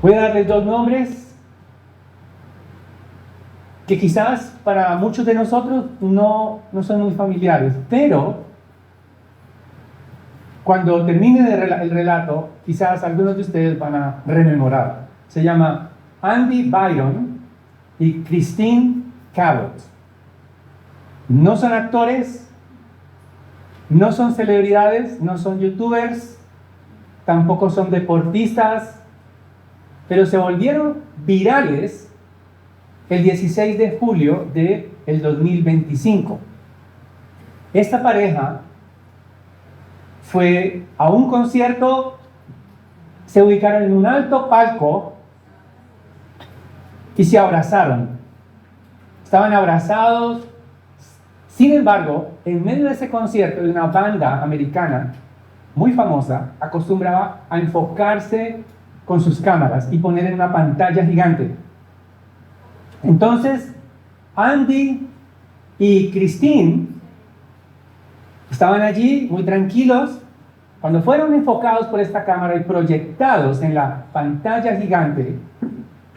Voy a darles dos nombres que quizás para muchos de nosotros no son muy familiares, pero cuando termine el relato, quizás algunos de ustedes van a rememorar. Se llama Andy Byron y Christine Cabot. No son actores, no son celebridades, no son youtubers, tampoco son deportistas, pero se volvieron virales el 16 de julio del 2025. Esta pareja fue a un concierto, se ubicaron en un alto palco y se abrazaron. Estaban abrazados. Sin embargo, en medio de ese concierto, de una banda americana muy famosa, acostumbraba a enfocarse con sus cámaras y poner en una pantalla gigante. Entonces, Andy y Christine estaban allí muy tranquilos. Cuando fueron enfocados por esta cámara y proyectados en la pantalla gigante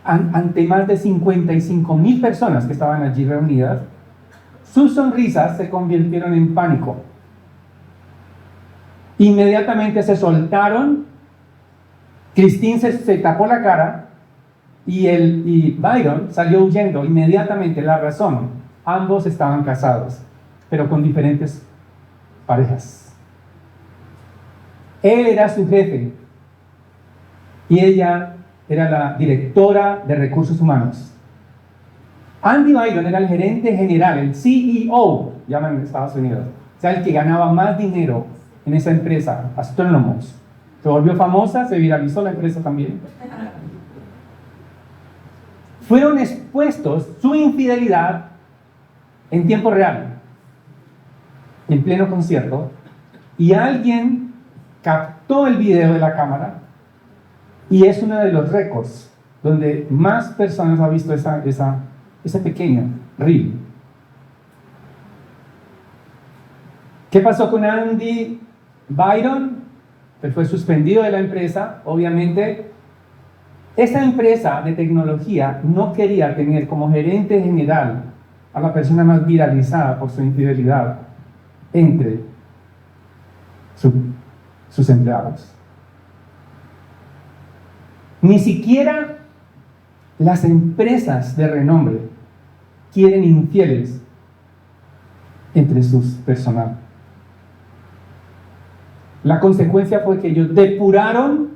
ante más de 55,000 personas que estaban allí reunidas, sus sonrisas se convirtieron en pánico. Inmediatamente se soltaron. Christine se tapó la cara y Byron salió huyendo inmediatamente. La razón: ambos estaban casados, pero con diferentes parejas. Él era su jefe y ella era la directora de recursos humanos. Andy Byron era el gerente general, el CEO, llaman en Estados Unidos, o sea, el que ganaba más dinero en esa empresa, Astrónomos. Se volvió famosa, se viralizó la empresa también. Fueron expuestos su infidelidad en tiempo real, en pleno concierto, y alguien captó el video de la cámara, y es uno de los récords donde más personas han visto esa pequeña reel. ¿Qué pasó con Andy Byron? Él fue suspendido de la empresa. Obviamente, esta empresa de tecnología no quería tener como gerente general a la persona más viralizada por su infidelidad entre sus empleados. Ni siquiera las empresas de renombre quieren infieles entre sus personal. La consecuencia fue que ellos depuraron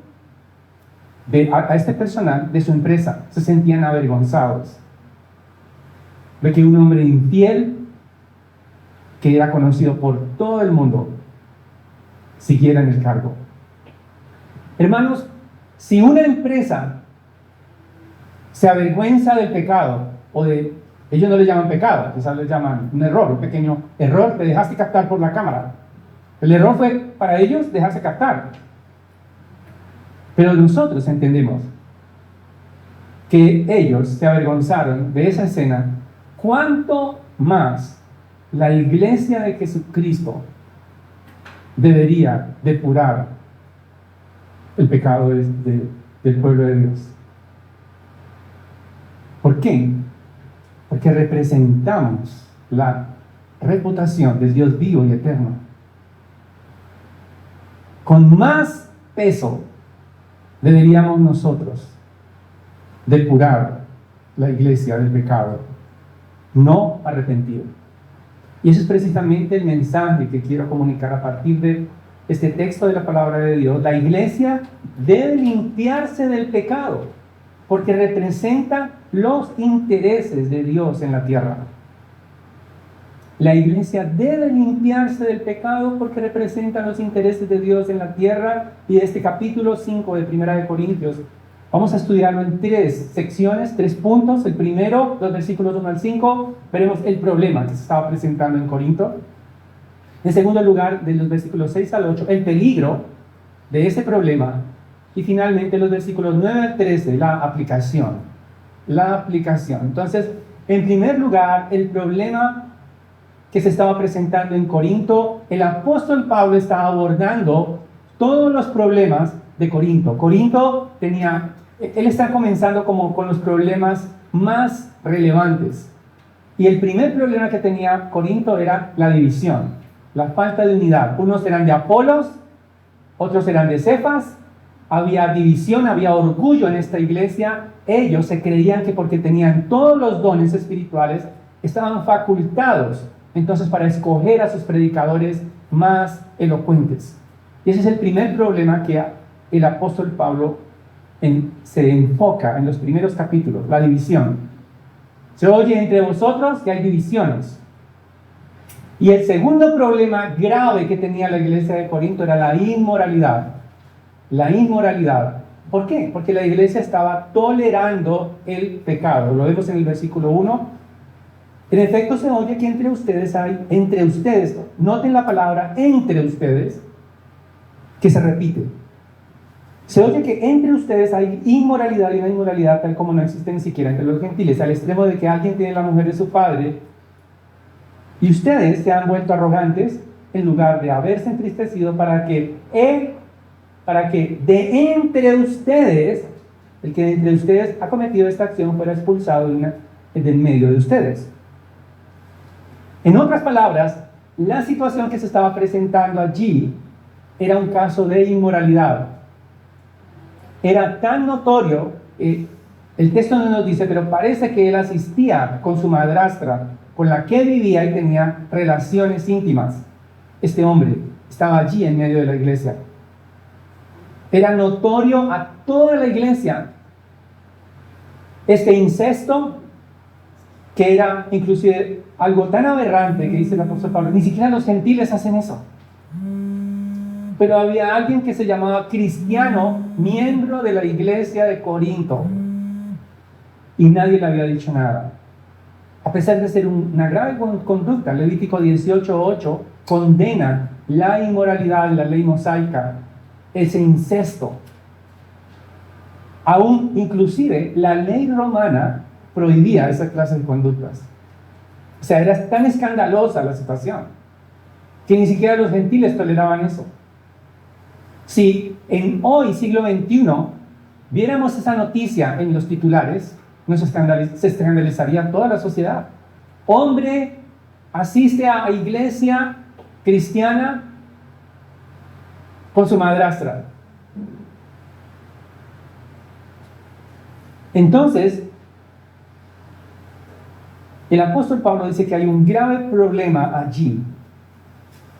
a este personal de su empresa. Se sentían avergonzados de que un hombre infiel, que era conocido por todo el mundo, siguiera en el cargo. Hermanos, si una empresa se avergüenza del pecado, ellos no le llaman pecado, quizás le llaman un error, un pequeño error, te dejaste captar por la cámara. El error fue para ellos dejarse captar. Pero nosotros entendemos que ellos se avergonzaron de esa escena. ¿Cuánto más la iglesia de Jesucristo debería depurar el pecado del pueblo de Dios? ¿Por qué? Porque representamos la reputación del Dios vivo y eterno. Con más peso deberíamos nosotros depurar la iglesia del pecado, no arrepentido. Y eso es precisamente el mensaje que quiero comunicar a partir de este texto de la palabra de Dios. La iglesia debe limpiarse del pecado, porque representa los intereses de Dios en la tierra. La iglesia debe limpiarse del pecado porque representa los intereses de Dios en la tierra. Y este capítulo 5 de 1 de Corintios vamos a estudiarlo en 3 secciones, 3 puntos. El primero, los versículos 1 al 5, veremos el problema que se estaba presentando en Corinto. En segundo lugar, de los versículos 6 al 8, el peligro de ese problema. Y finalmente, los versículos 9 al 13, la aplicación. La aplicación. Entonces, en primer lugar, el problema que se estaba presentando en Corinto. El apóstol Pablo estaba abordando todos los problemas de Corinto. Corinto tenía Él está comenzando como con los problemas más relevantes. Y el primer problema que tenía Corinto era la división, la falta de unidad. Unos eran de Apolos, otros eran de Cefas. Había división, había orgullo en esta iglesia. Ellos se creían que porque tenían todos los dones espirituales, estaban facultados entonces para escoger a sus predicadores más elocuentes. Y ese es el primer problema que el apóstol Pablo se enfoca en los primeros capítulos, la división. Se oye entre vosotros que hay divisiones. Y el segundo problema grave que tenía la iglesia de Corinto era la inmoralidad. La inmoralidad. ¿Por qué? Porque la iglesia estaba tolerando el pecado. Lo vemos en el versículo 1. En efecto, se oye que entre ustedes, noten la palabra entre ustedes, que se repite. Se oye que entre ustedes hay inmoralidad, y una inmoralidad tal como no existe ni siquiera entre los gentiles, al extremo de que alguien tiene la mujer de su padre, y ustedes se han vuelto arrogantes en lugar de haberse entristecido para que de entre ustedes, el que de entre ustedes ha cometido esta acción fuera expulsado del medio de ustedes. En otras palabras, la situación que se estaba presentando allí era un caso de inmoralidad. Era tan notorio, el texto no nos dice, pero parece que él asistía con su madrastra, con la que vivía y tenía relaciones íntimas. Este hombre estaba allí en medio de la iglesia. Era notorio a toda la iglesia este incesto, que era inclusive algo tan aberrante que dice el apóstol Pablo. Ni siquiera los gentiles hacen eso. Pero había alguien que se llamaba cristiano, miembro de la iglesia de Corinto, y nadie le había dicho nada. A pesar de ser una grave conducta, Levítico 18:8 condena la inmoralidad, la ley mosaica, ese incesto. Aún inclusive la ley romana prohibía esa clase de conductas. O sea, era tan escandalosa la situación que ni siquiera los gentiles toleraban eso. Si en hoy, siglo XXI, viéramos esa noticia en los titulares, se escandalizaría toda la sociedad. Hombre asiste a iglesia cristiana con su madrastra. Entonces, el apóstol Pablo dice que hay un grave problema allí.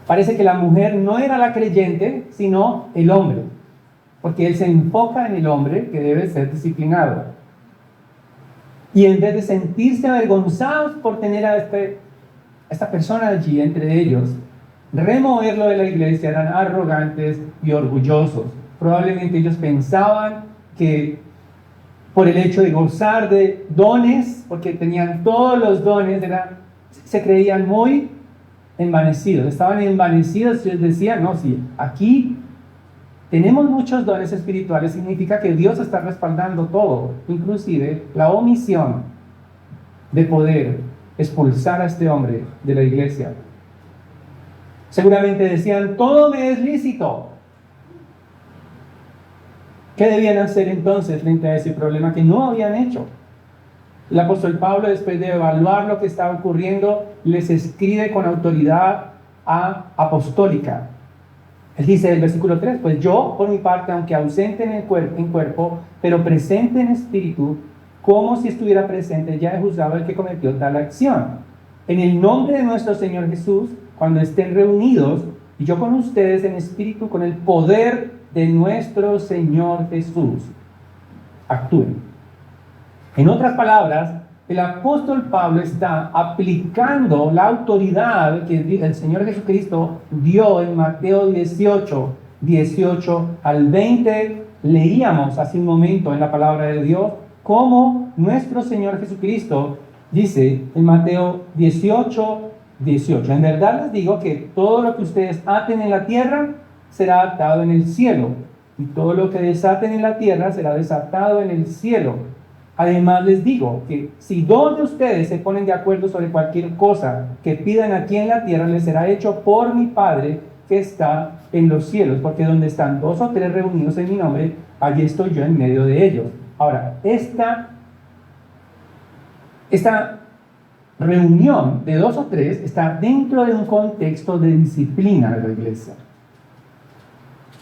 Parece que la mujer no era la creyente, sino el hombre, porque él se enfoca en el hombre que debe ser disciplinado. Y en vez de sentirse avergonzados por tener a esta persona allí entre ellos, removerlo de la iglesia, eran arrogantes y orgullosos. Probablemente ellos pensaban que por el hecho de gozar de dones, porque tenían todos los dones, se creían muy envanecidos, estaban envanecidos. Y decían, no, si aquí tenemos muchos dones espirituales, significa que Dios está respaldando todo, inclusive la omisión de poder expulsar a este hombre de la iglesia. Seguramente decían, todo me es lícito. ¿Qué debían hacer entonces frente a ese problema que no habían hecho? El apóstol Pablo, después de evaluar lo que estaba ocurriendo, les escribe con autoridad apostólica. Él dice en el versículo 3, pues yo, por mi parte, aunque ausente en cuerpo, pero presente en espíritu, como si estuviera presente, ya he juzgado al que cometió tal acción. En el nombre de nuestro Señor Jesús, cuando estén reunidos, y yo con ustedes en espíritu, con el poder de nuestro Señor Jesús, actúen. En otras palabras, el apóstol Pablo está aplicando la autoridad que el Señor Jesucristo dio en Mateo 18 al 20. Leíamos hace un momento en la palabra de Dios cómo nuestro Señor Jesucristo dice en Mateo 18. En verdad les digo que todo lo que ustedes aten en la tierra será atado en el cielo, y todo lo que desaten en la tierra será desatado en el cielo. Además les digo que si dos de ustedes se ponen de acuerdo sobre cualquier cosa que pidan aquí en la tierra, les será hecho por mi Padre que está en los cielos, porque donde están 2 o 3 reunidos en mi nombre, allí estoy yo en medio de ellos. Ahora, esta reunión de 2 o 3 está dentro de un contexto de disciplina de la iglesia.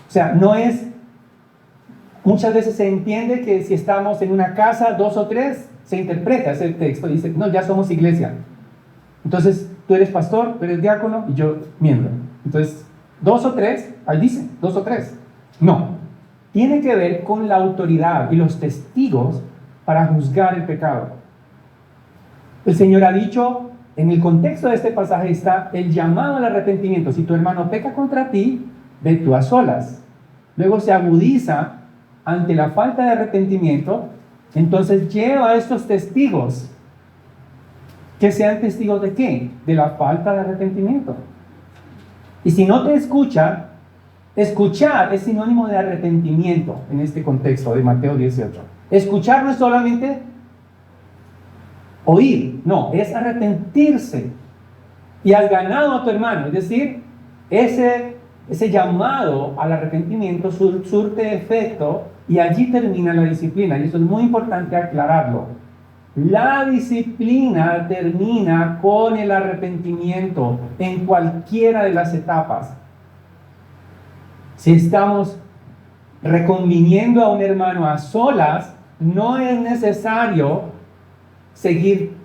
O sea, no es, muchas veces se entiende que si estamos en una casa, 2 o 3, se interpreta ese texto y dice, no, ya somos iglesia. Entonces, tú eres pastor, tú eres diácono y yo miembro. Entonces, 2 o 3, ahí dice, 2 o 3. No, tiene que ver con la autoridad y los testigos para juzgar el pecado. El Señor ha dicho, en el contexto de este pasaje está el llamado al arrepentimiento. Si tu hermano peca contra ti, ve tú a solas. Luego se agudiza ante la falta de arrepentimiento, entonces lleva a estos testigos. ¿Que sean testigos de qué? De la falta de arrepentimiento. Y si no te escucha, escuchar es sinónimo de arrepentimiento en este contexto de Mateo 18. Escuchar no es solamente oír, no, es arrepentirse. Y has ganado a tu hermano, es decir, ese llamado al arrepentimiento surte efecto y allí termina la disciplina. Y eso es muy importante aclararlo. La disciplina termina con el arrepentimiento en cualquiera de las etapas. Si estamos reconviniendo a un hermano a solas, no es necesario seguir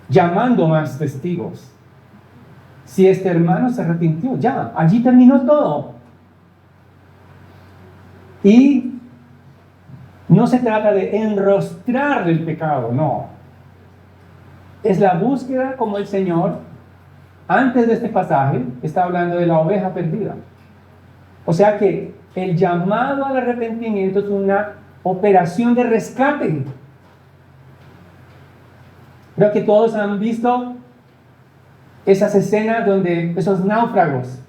llamando más testigos. Si este hermano se arrepintió, ya, allí terminó todo. Y no se trata de enrostrar el pecado, no. Es la búsqueda como el Señor, antes de este pasaje, está hablando de la oveja perdida. O sea que el llamado al arrepentimiento es una operación de rescate. Creo que todos han visto esas escenas donde esos náufragos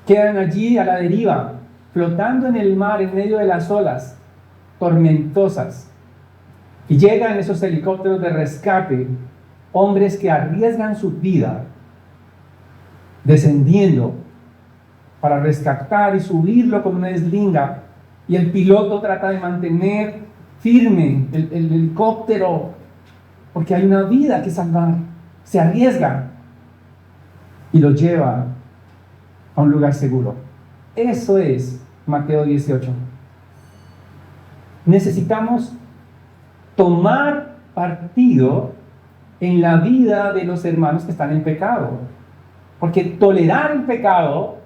quedan allí a la deriva, flotando en el mar en medio de las olas tormentosas. Y llegan esos helicópteros de rescate, hombres que arriesgan su vida descendiendo para rescatar y subirlo con una eslinga, y el piloto trata de mantener firme el helicóptero porque hay una vida que salvar. Se arriesga y lo lleva a un lugar seguro. Eso es Mateo 18. Necesitamos tomar partido en la vida de los hermanos que están en pecado, porque tolerar el pecado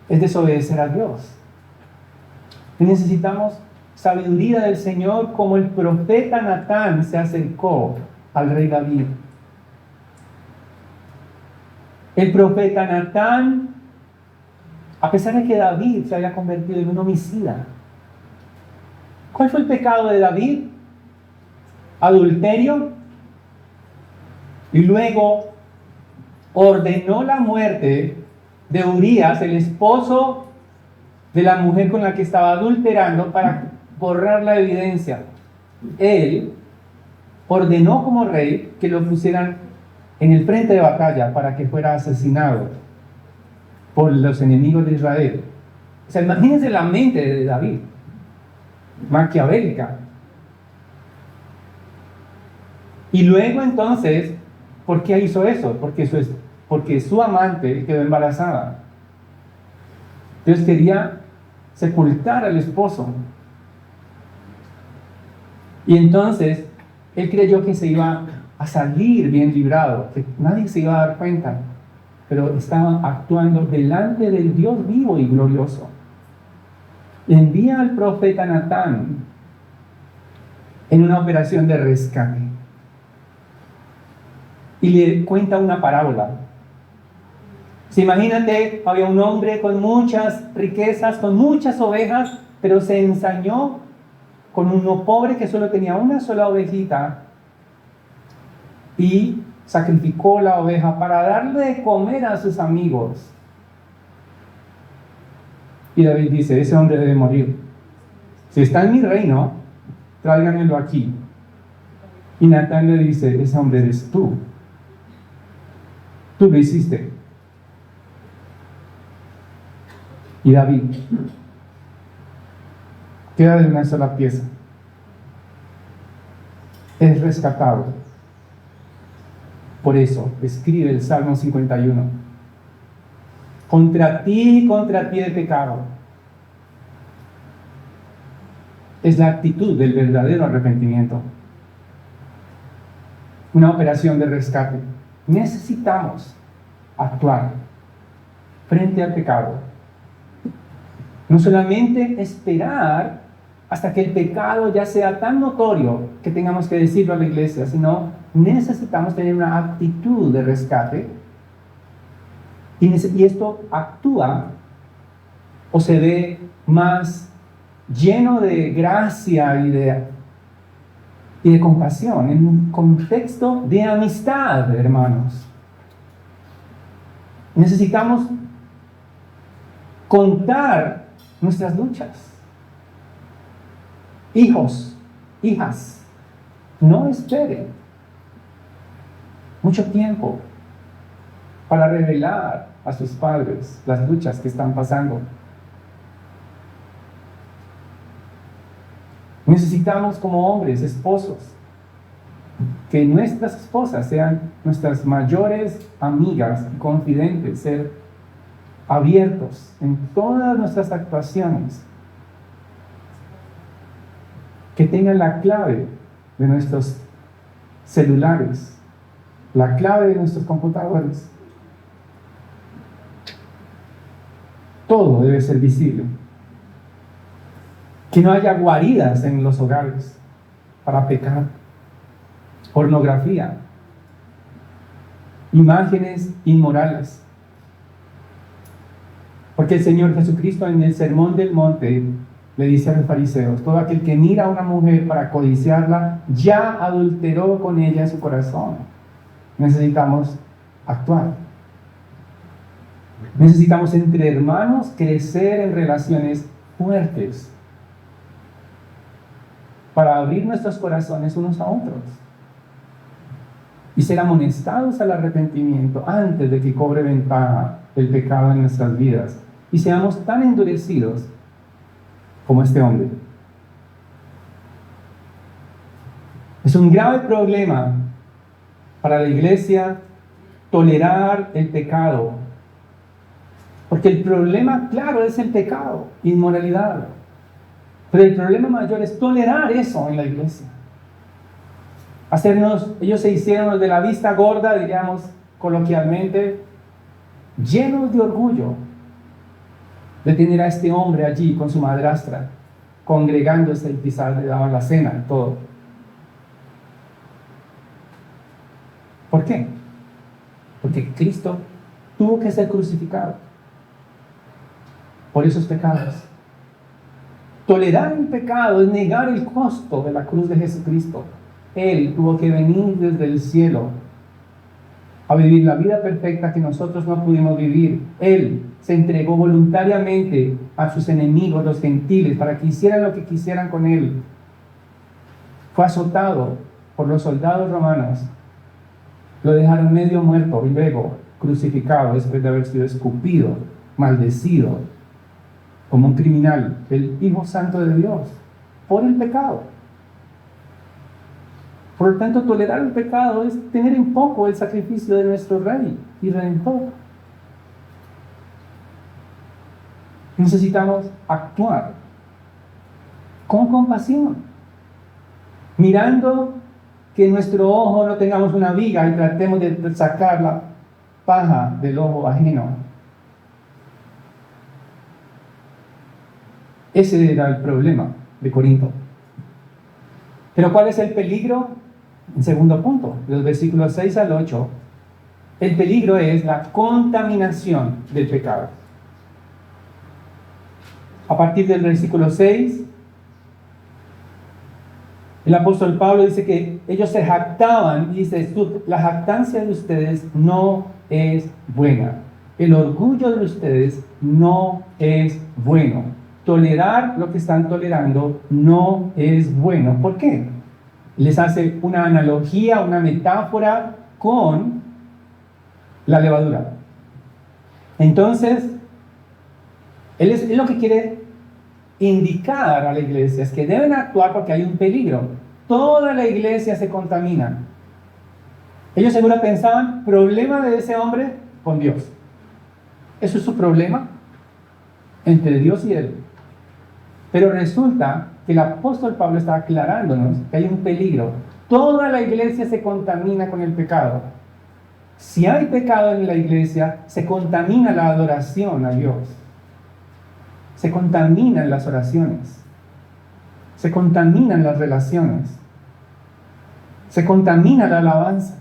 es desobedecer a Dios. Y necesitamos sabiduría del Señor, como el profeta Natán se acercó al rey David. El profeta Natán, a pesar de que David se había convertido en un homicida, ¿cuál fue el pecado de David? Adulterio. Y luego ordenó la muerte de Urías, el esposo de la mujer con la que estaba adulterando, para borrar la evidencia. Él ordenó como rey que lo pusieran en el frente de batalla para que fuera asesinado por los enemigos de Israel. O sea, imagínense la mente de David, maquiavélica. Y luego entonces, ¿por qué hizo eso? Porque su amante quedó embarazada. Entonces quería sepultar al esposo. Y entonces él creyó que se iba a salir bien librado, que nadie se iba a dar cuenta, pero estaba actuando delante del Dios vivo y glorioso. Envía al profeta Natán en una operación de rescate y le cuenta una parábola. Si imagínate, había un hombre con muchas riquezas, con muchas ovejas, pero se ensañó con uno pobre que solo tenía una sola ovejita y sacrificó la oveja para darle de comer a sus amigos. Y David dice, ese hombre debe morir. Si está en mi reino, tráiganmelo aquí. Y Natán le dice, ese hombre eres tú. Tú lo hiciste. Y David queda de una sola pieza. Es rescatado. Por eso escribe el Salmo 51. Contra ti he pecado. Es la actitud del verdadero arrepentimiento. Una operación de rescate. Necesitamos actuar frente al pecado. No solamente esperar hasta que el pecado ya sea tan notorio que tengamos que decirlo a la iglesia, sino necesitamos tener una actitud de rescate. Y esto actúa o se ve más lleno de gracia y de compasión en un contexto de amistad, hermanos. Necesitamos contar nuestras luchas. Hijos, hijas, no esperen mucho tiempo para revelar a sus padres las luchas que están pasando. Necesitamos como hombres, esposos, que nuestras esposas sean nuestras mayores amigas y confidentes, ser abiertos en todas nuestras actuaciones, que tengan la clave de nuestros celulares, la clave de nuestros computadores. Todo debe ser visible. Que no haya guaridas en los hogares para pecar. Pornografía, imágenes inmorales. Porque el Señor Jesucristo en el Sermón del Monte le dice a los fariseos: todo aquel que mira a una mujer para codiciarla, ya adulteró con ella en su corazón. Necesitamos actuar. Necesitamos entre hermanos crecer en relaciones fuertes para abrir nuestros corazones unos a otros y ser amonestados al arrepentimiento antes de que cobre ventaja el pecado en nuestras vidas y seamos tan endurecidos como este hombre. Es un grave problema para la iglesia tolerar el pecado, porque el problema, claro, es el pecado, inmoralidad, pero el problema mayor es tolerar eso en la iglesia. Ellos se hicieron de la vista gorda, diríamos coloquialmente, llenos de orgullo de tener a este hombre allí con su madrastra, congregándose y quizás le daban la cena y todo. ¿Por qué? Porque Cristo tuvo que ser crucificado por esos pecados. Tolerar el pecado es negar el costo de la cruz de Jesucristo. Él tuvo que venir desde el cielo a vivir la vida perfecta que nosotros no pudimos vivir. Él se entregó voluntariamente a sus enemigos, los gentiles, para que hicieran lo que quisieran con él. Fue azotado por los soldados romanos. Lo dejaron medio muerto y luego crucificado después de haber sido escupido, maldecido, como un criminal, el Hijo Santo de Dios, por el pecado. Por lo tanto, tolerar el pecado es tener en poco el sacrificio de nuestro Rey y Redentor. Necesitamos actuar con compasión, mirando que en nuestro ojo no tengamos una viga y tratemos de sacar la paja del ojo ajeno. Ese era el problema de Corinto. Pero ¿cuál es el peligro? En segundo punto, de los versículos 6 al 8, el peligro es la contaminación del pecado. A partir del versículo 6, el apóstol Pablo dice que ellos se jactaban, y dice: la jactancia de ustedes no es buena. El orgullo de ustedes no es bueno. Tolerar lo que están tolerando no es bueno. ¿Por qué? Les hace una analogía, una metáfora con la levadura. Entonces, él lo que quiere indicar a la iglesia es que deben actuar porque hay un peligro. Toda la iglesia se contamina. Ellos seguro pensaban, problema de ese hombre con Dios. Eso es su problema entre Dios y él. Pero resulta que el apóstol Pablo está aclarándonos que hay un peligro. Toda la iglesia se contamina con el pecado. Si hay pecado en la iglesia, se contamina la adoración a Dios. Se contaminan las oraciones. Se contaminan las relaciones. Se contamina la alabanza.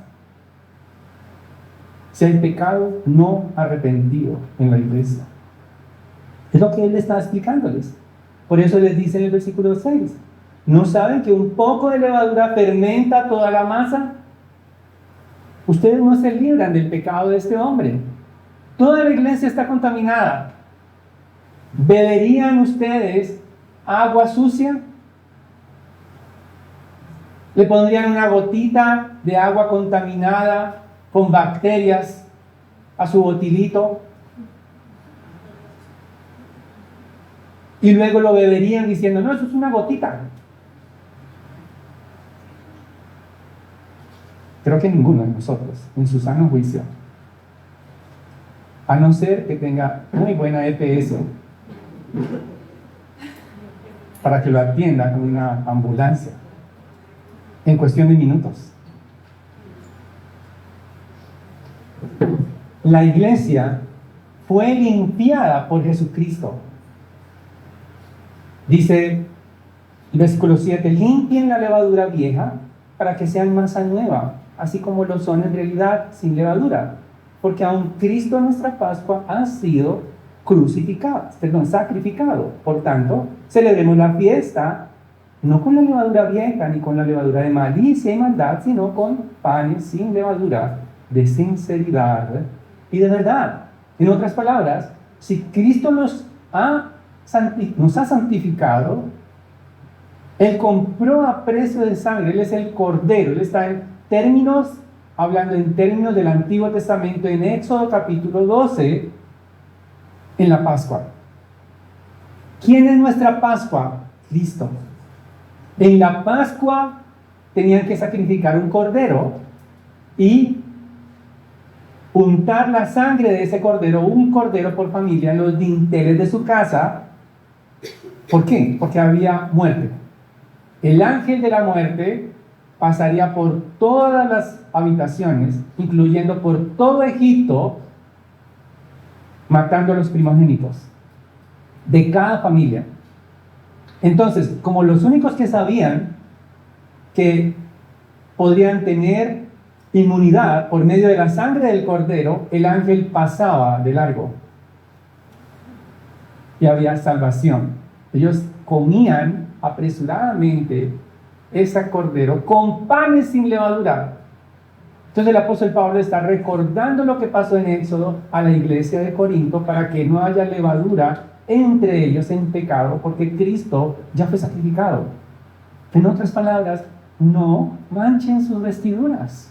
Si hay pecado no arrepentido en la iglesia. Es lo que él está explicándoles. Por eso les dice en el versículo 6, ¿no saben que un poco de levadura fermenta toda la masa? Ustedes no se libran del pecado de este hombre. Toda la iglesia está contaminada. ¿Beberían ustedes agua sucia? ¿Le pondrían una gotita de agua contaminada con bacterias a su botilito? Y luego lo beberían diciendo, no, eso es una gotita. Creo que ninguno de nosotros, en su sano juicio, a no ser que tenga muy buena EPS, para que lo atienda con una ambulancia, en cuestión de minutos. La iglesia fue limpiada por Jesucristo. Dice el versículo 7, limpien la levadura vieja para que sean masa nueva, así como lo son en realidad sin levadura, porque aun Cristo nuestra Pascua ha sido sacrificado. Por tanto, celebremos la fiesta no con la levadura vieja ni con la levadura de malicia y maldad, sino con panes sin levadura, de sinceridad y de verdad. En otras palabras, si Cristo nos ha santificado, Él compró a precio de sangre, Él es el Cordero, Él está hablando en términos del Antiguo Testamento, en Éxodo capítulo 12, en la Pascua. ¿Quién es nuestra Pascua? Cristo. En la Pascua tenían que sacrificar un cordero y untar la sangre de ese cordero, un cordero por familia, en los dinteles de su casa. ¿Por qué? Porque había muerte. El ángel de la muerte pasaría por todas las habitaciones, incluyendo por todo Egipto, matando a los primogénitos de cada familia. Entonces, como los únicos que sabían que podrían tener inmunidad por medio de la sangre del cordero, el ángel pasaba de largo y había salvación. Ellos comían apresuradamente ese cordero con panes sin levadura. Entonces el apóstol Pablo está recordando lo que pasó en Éxodo a la iglesia de Corinto para que no haya levadura entre ellos en pecado, porque Cristo ya fue sacrificado. En otras palabras, no manchen sus vestiduras.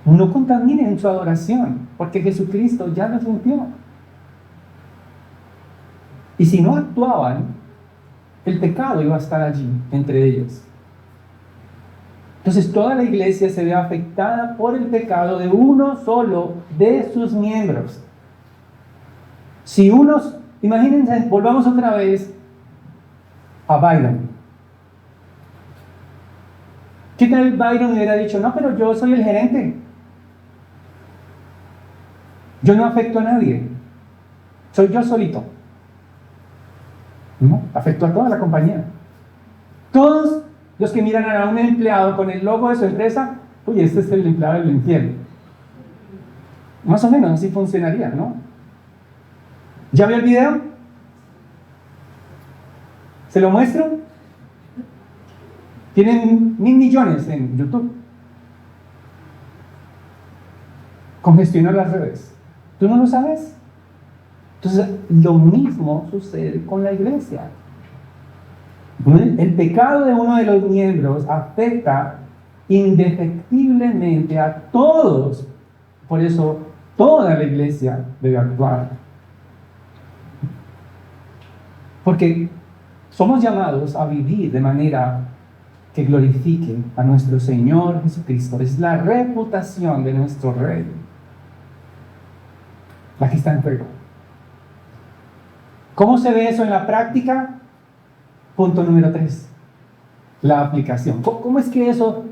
No contaminen su adoración, porque Jesucristo ya los limpió. Y si no actuaban, el pecado iba a estar allí entre ellos. Entonces toda la iglesia se ve afectada por el pecado de uno solo de sus miembros. Si imagínense, volvamos otra vez a Byron. ¿Qué tal Byron hubiera dicho, no, pero yo soy el gerente? Yo no afecto a nadie. Soy yo solito. No, afectó a toda la compañía. Todos los que miran a un empleado con el logo de su empresa, uy, este es el empleado del infierno. Más o menos así funcionaría, ¿no? ¿Ya vio el video? ¿Se lo muestro? Tienen 1.000 millones en YouTube. Congestionó las redes. ¿Tú no lo sabes? Entonces, lo mismo sucede con la iglesia. El pecado de uno de los miembros afecta indefectiblemente a todos. Por eso, toda la iglesia debe actuar. Porque somos llamados a vivir de manera que glorifique a nuestro Señor Jesucristo. Es la reputación de nuestro Rey la que está en juego. ¿Cómo se ve eso en la práctica? Punto número 3. La aplicación. ¿Cómo es que eso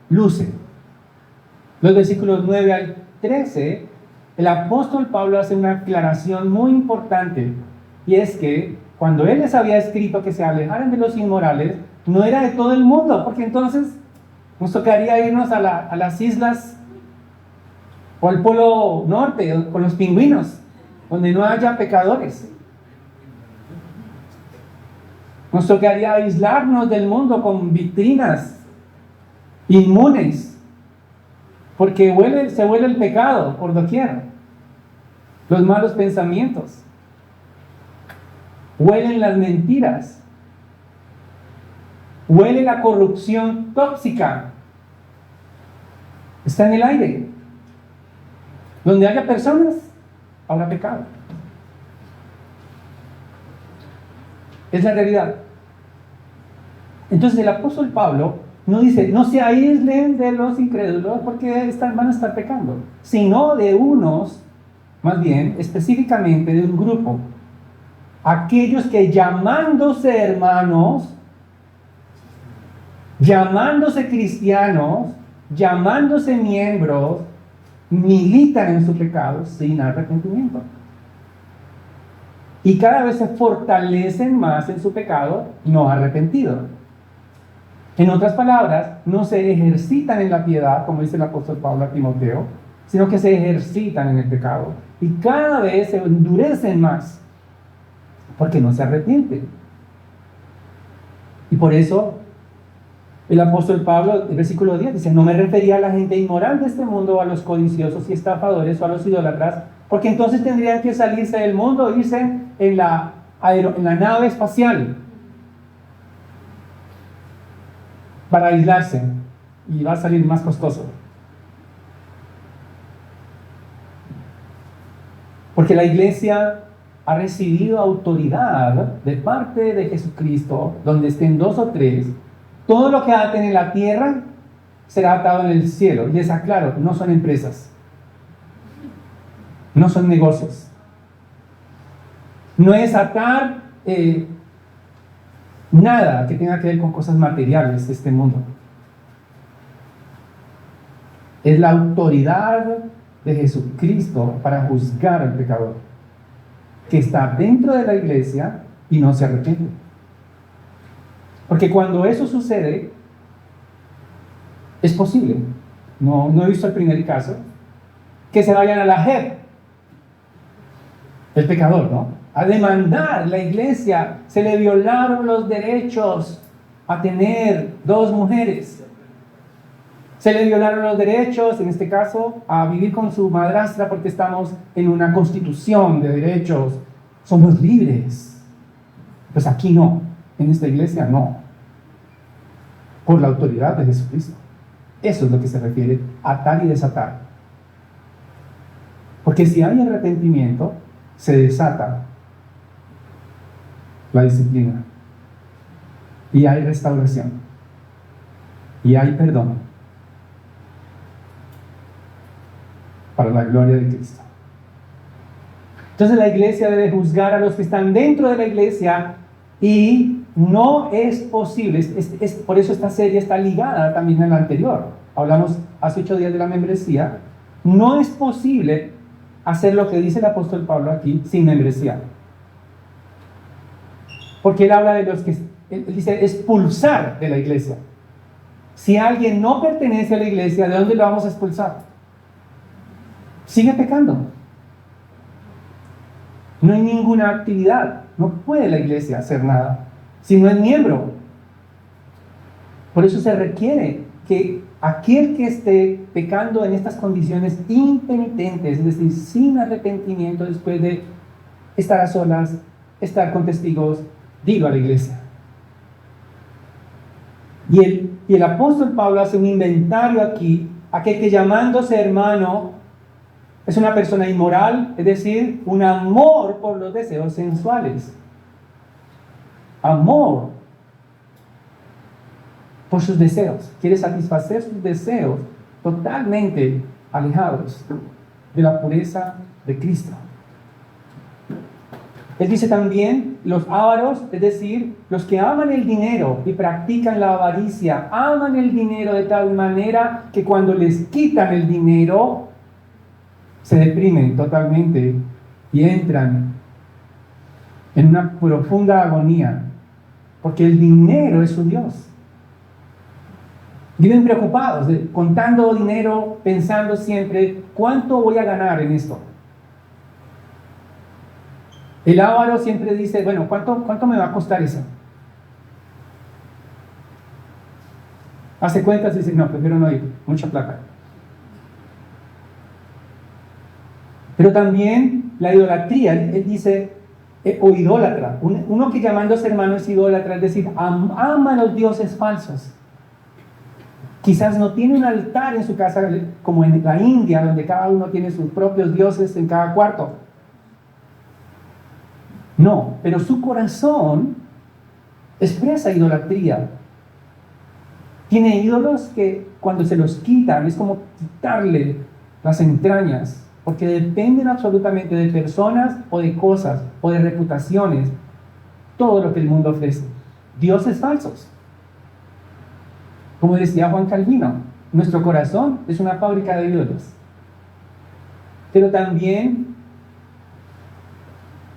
luce? Los versículos 9 al 13, el apóstol Pablo hace una aclaración muy importante, y es que cuando él les había escrito que se alejaran de los inmorales, no era de todo el mundo, porque entonces nos tocaría irnos a las islas o al polo norte con los pingüinos, donde no haya pecadores. Nos tocaría aislarnos del mundo con vitrinas inmunes, porque se huele el pecado por doquier, los malos pensamientos, huelen las mentiras, huele la corrupción tóxica, está en el aire. Donde haya personas, habrá pecado. Es la realidad. Entonces el apóstol Pablo no dice, no se aíslen de los incrédulos porque van a estar pecando, sino de unos, más bien, específicamente de un grupo, aquellos que llamándose hermanos, llamándose cristianos, llamándose miembros, militan en su pecado sin arrepentimiento. Y cada vez se fortalecen más en su pecado no arrepentido. En otras palabras, no se ejercitan en la piedad, como dice el apóstol Pablo a Timoteo, sino que se ejercitan en el pecado. Y cada vez se endurecen más, porque no se arrepienten. Y por eso el apóstol Pablo, el versículo 10, dice, no me refería a la gente inmoral de este mundo, o a los codiciosos y estafadores, o a los idólatras, porque entonces tendrían que salirse del mundo e irse en la nave espacial para aislarse, y va a salir más costoso. Porque la iglesia ha recibido autoridad de parte de Jesucristo, donde estén 2 o 3, todo lo que aten en la tierra será atado en el cielo. Y les aclaro, no son empresas, no son negocios, no es atar nada que tenga que ver con cosas materiales de este mundo. Es la autoridad de Jesucristo para juzgar al pecador, que está dentro de la iglesia y no se arrepiente. Porque cuando eso sucede, es posible, no he visto el primer caso, que se vayan a la JEP, el pecador, ¿no? A demandar la iglesia, se le violaron los derechos a tener 2 mujeres. Se le violaron los derechos, en este caso, a vivir con su madrastra porque estamos en una constitución de derechos. Somos libres. Pues aquí no, en esta iglesia no. Por la autoridad de Jesucristo. Eso es lo que se refiere a atar y desatar. Porque si hay arrepentimiento, se desata la disciplina. Y hay restauración. Y hay perdón. Para la gloria de Cristo. Entonces la iglesia debe juzgar a los que están dentro de la iglesia, y no es posible, por eso esta serie está ligada también a la anterior. Hablamos hace 8 días de la membresía. No es posible hacer lo que dice el apóstol Pablo aquí sin membresía. Porque él habla de los que, él dice expulsar de la iglesia. Si alguien no pertenece a la iglesia, ¿de dónde lo vamos a expulsar? Sigue pecando. No hay ninguna actividad. No puede la iglesia hacer nada si no es miembro. Por eso se requiere que aquel que esté pecando en estas condiciones impenitentes, es decir, sin arrepentimiento, después de estar a solas, estar con testigos, diga a la iglesia. Y el apóstol Pablo hace un inventario aquí. Aquel que llamándose hermano es una persona inmoral, es decir, un amor por los deseos sensuales. amor por sus deseos, quiere satisfacer sus deseos totalmente alejados de la pureza de Cristo. Él dice también, los ávaros, es decir, los que aman el dinero y practican la avaricia, aman el dinero de tal manera que cuando les quitan el dinero, se deprimen totalmente y entran en una profunda agonía, porque el dinero es su Dios. Viven preocupados, contando dinero, pensando siempre, ¿cuánto voy a ganar en esto? El avaro siempre dice, bueno, ¿cuánto me va a costar eso? Hace cuentas y dice, no, prefiero no ir, mucha plata. Pero también la idolatría, él dice, o idólatra, uno que llamándose hermano es idólatra, es decir, ama a los dioses falsos. Quizás no tiene un altar en su casa como en la India, donde cada uno tiene sus propios dioses en cada cuarto. No, pero su corazón expresa idolatría. Tiene ídolos que cuando se los quitan es como quitarle las entrañas, porque dependen absolutamente de personas o de cosas o de reputaciones, todo lo que el mundo ofrece. Dioses falsos. Como decía Juan Calvino, nuestro corazón es una fábrica de ídolos. Pero también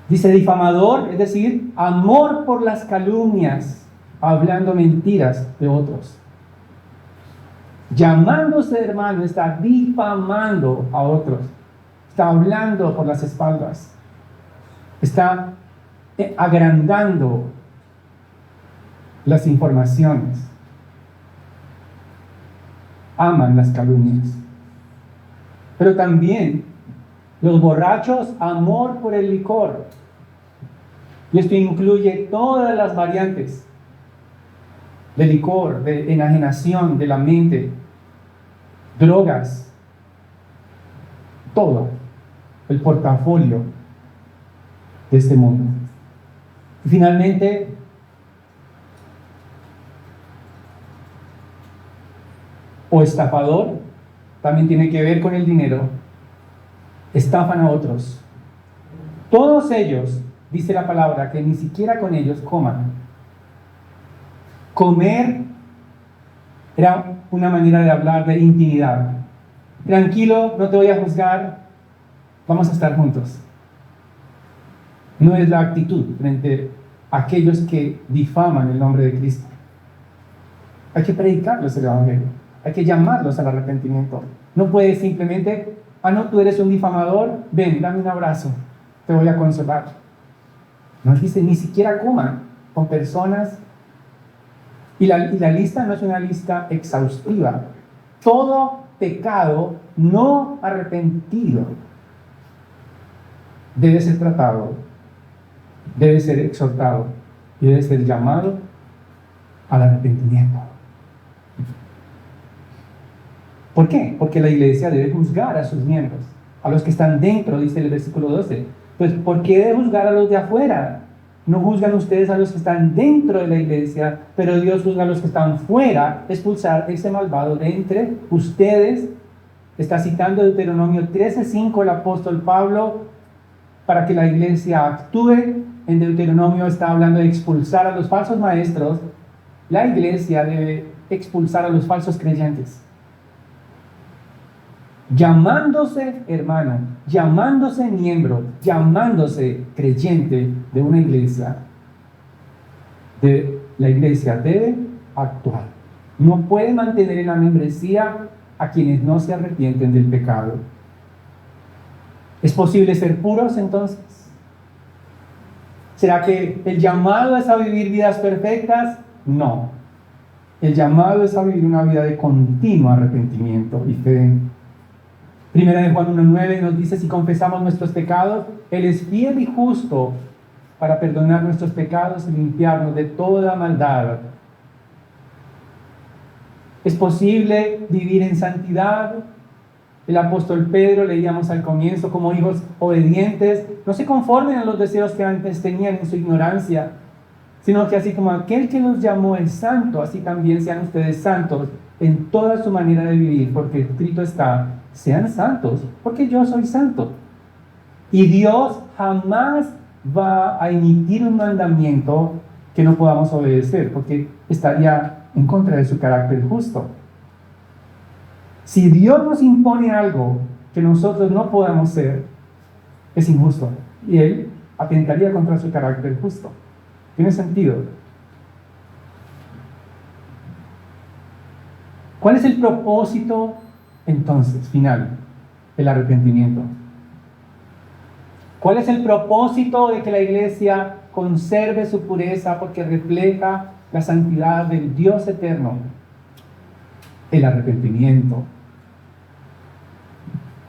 dice difamador, es decir, amor por las calumnias, hablando mentiras de otros. Llamándose hermano, está difamando a otros, está hablando por las espaldas, está agrandando las informaciones. Aman las calumnias. Pero también los borrachos, amor por el licor. Y esto incluye todas las variantes de licor, de enajenación de la mente, drogas, todo el portafolio de este mundo. Y finalmente, o estafador, también tiene que ver con el dinero, estafan a otros. Todos ellos, dice la palabra, que ni siquiera con ellos coman. Comer era una manera de hablar de intimidad. Tranquilo, no te voy a juzgar, vamos a estar juntos. No es la actitud frente a aquellos que difaman el nombre de Cristo. Hay que predicarles el evangelio. Hay que llamarlos al arrepentimiento. No puedes simplemente, no, tú eres un difamador, ven, dame un abrazo, te voy a consolar. Nos dice, ni siquiera coman con personas. Y la lista no es una lista exhaustiva. Todo pecado no arrepentido debe ser tratado, debe ser exhortado y debe ser llamado al arrepentimiento. ¿Por qué? Porque la iglesia debe juzgar a sus miembros, a los que están dentro, dice el versículo 12. Pues, ¿por qué debe juzgar a los de afuera? No juzgan ustedes a los que están dentro de la iglesia, pero Dios juzga a los que están fuera, expulsar ese malvado de entre ustedes. Está citando Deuteronomio 13:5 el apóstol Pablo para que la iglesia actúe. En Deuteronomio está hablando de expulsar a los falsos maestros. La iglesia debe expulsar a los falsos creyentes. Llamándose hermano, llamándose miembro, llamándose creyente de una iglesia, la iglesia debe actuar. No puede mantener en la membresía a quienes no se arrepienten del pecado. ¿Es posible ser puros entonces? ¿Será que el llamado es a vivir vidas perfectas? No. El llamado es a vivir una vida de continuo arrepentimiento y fe. Primera de Juan 1:9 nos dice, si confesamos nuestros pecados, Él es fiel y justo para perdonar nuestros pecados y limpiarnos de toda maldad. ¿Es posible vivir en santidad? El apóstol Pedro, leíamos al comienzo, como hijos obedientes, no se conformen a los deseos que antes tenían en su ignorancia. sino que así como aquel que nos llamó es santo, así también sean ustedes santos en toda su manera de vivir, porque escrito está, sean santos, porque yo soy santo. Y Dios jamás va a emitir un mandamiento que no podamos obedecer, porque estaría en contra de su carácter justo. Si Dios nos impone algo que nosotros no podamos ser, es injusto, y Él atentaría contra su carácter justo. ¿Tiene sentido? ¿Cuál es el propósito, entonces, final del arrepentimiento? ¿Cuál es el propósito de que la iglesia conserve su pureza porque refleja la santidad del Dios eterno? El arrepentimiento.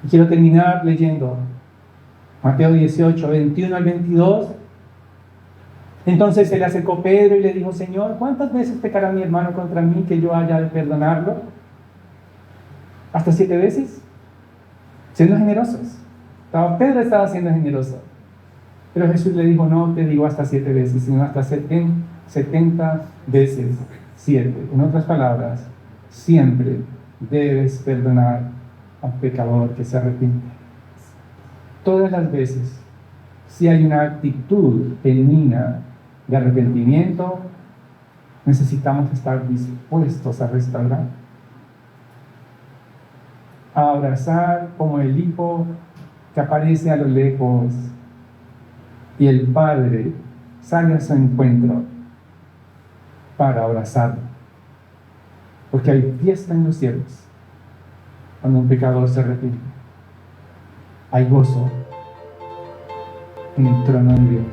Y quiero terminar leyendo Mateo 18, 21 al 22. Entonces se le acercó Pedro y le dijo, Señor, ¿cuántas veces pecará mi hermano contra mí que yo haya de perdonarlo? ¿Hasta 7 veces? Siendo generosos. Pedro estaba siendo generoso. Pero Jesús le dijo, no te digo hasta 7 veces, sino hasta 70 veces 7. En otras palabras, siempre debes perdonar a un pecador que se arrepiente. Todas las veces, si hay una actitud genuina de arrepentimiento, necesitamos estar dispuestos a restaurar, a abrazar como el hijo que aparece a lo lejos y el padre sale a su encuentro para abrazarlo, porque hay fiesta en los cielos cuando un pecador se arrepiente. Hay gozo en el trono de Dios.